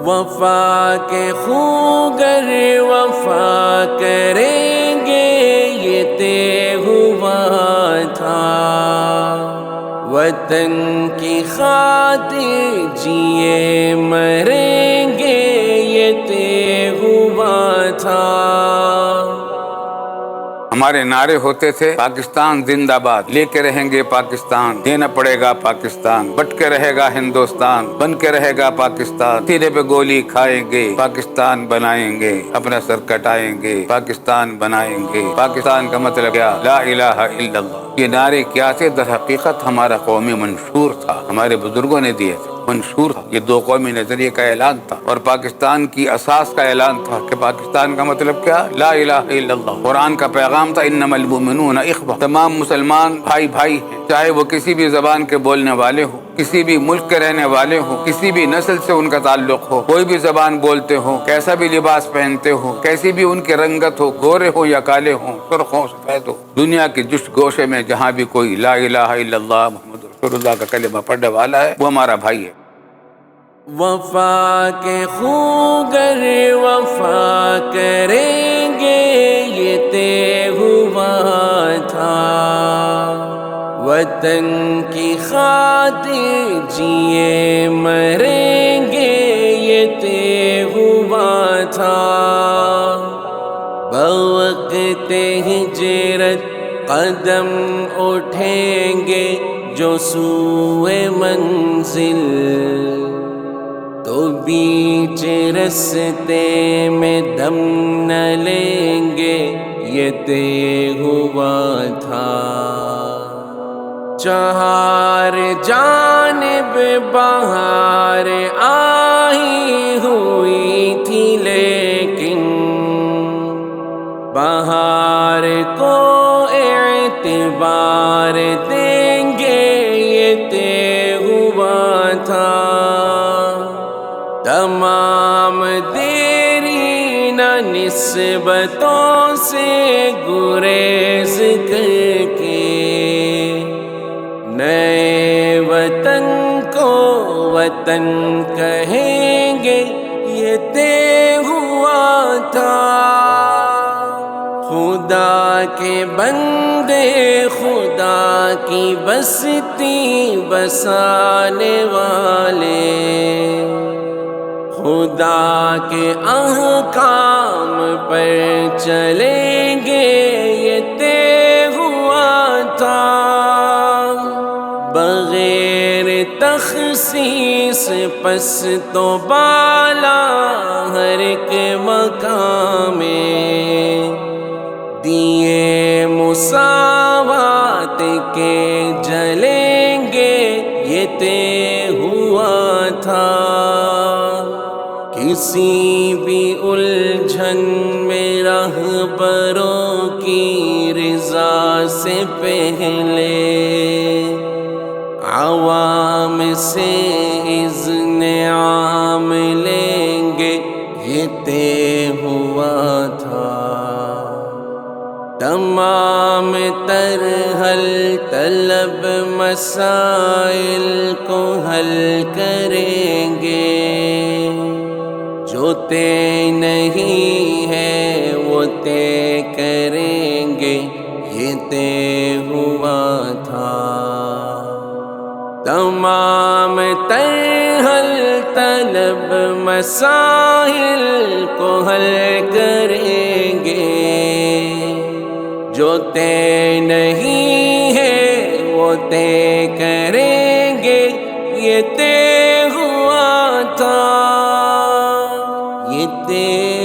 وفا کے خوگر وفا کریں گے یہ طے ہوا تھا، وطن کی خاطر جیے مریں گے یہ طے ہوا تھا۔ ہمارے نعرے ہوتے تھے پاکستان زندہ باد، لے کے رہیں گے پاکستان، دینا پڑے گا پاکستان، بٹ کے رہے گا ہندوستان، بن کے رہے گا پاکستان، سینے پہ گولی کھائیں گے پاکستان بنائیں گے، اپنا سر کٹائیں گے پاکستان بنائیں گے۔ پاکستان کا مطلب کیا؟ لا الہ الا اللہ۔ یہ نعرے کیا تھے؟ در حقیقت ہمارا قومی منشور تھا، ہمارے بزرگوں نے دیے تھے، منشور تھا۔ یہ دو قومی نظریے کا اعلان تھا، اور پاکستان کی اساس کا اعلان تھا کہ پاکستان کا مطلب کیا؟ لا الہ الا اللہ۔ قرآن کا پیغام تھا انما المؤمنون اخوہ، تمام مسلمان بھائی بھائی ہیں، چاہے وہ کسی بھی زبان کے بولنے والے ہوں، کسی بھی ملک کے رہنے والے ہوں، کسی بھی نسل سے ان کا تعلق ہو، کوئی بھی زبان بولتے ہوں، کیسا بھی لباس پہنتے ہوں، کیسی بھی ان کی رنگت ہو، گورے ہو یا کالے ہوں، سرخ ہو سفید ہو، دنیا کے جس گوشے میں جہاں بھی کوئی لا الہ الا اللہ محمد رسول اللہ کا کلمہ پڑھنے والا ہے وہ ہمارا بھائی ہے۔ وفا کے خوگر وفا کریں گے یہ طے ہوا تھا، وطن کی خاطر جیے مریں گے یہ طے ہوا تھا۔ بوقت ہجرت قدم اٹھیں گے جو سوئے منزل، تو بیچ رستے میں دم نہ لیں گے یہ طے ہوا تھا۔ چہار جانب بہار آئی ہوئی تھی لیکن بہار کو اعتبار دیں گے یہ طے ہوا تھا۔ تمام دیری نہ نسبتوں سے گریز کر کے نئے وطن کو وطن کہیں گے یہ طے ہوا تھا۔ خدا کے بندے خدا کی بستی بسانے والے، خدا کے احکام پر چلیں گے یہ طے ہوا تھا۔ بغیر تخصیص پست و بالا ہر ایک مقام میں دیے مساوات کے جلیں گے یہ طے ہوا تھا۔ کسی بھی الجھن میں رہبروں کی رضا سے پہلے عوام سے اذن عام لیں گے یہ طے ہوا تھا۔ تمام تر حل طلب مسائل کو حل کریں گے، جو طے نہیں ہے وہ طے کریں گے یہ طے ہوا تھا۔ تمام تر حل طلب مسائل کو حل کریں گے، جو طے نہیں ہے وہ طے کریں گے، یہ طے ہوا تھا، یہ طے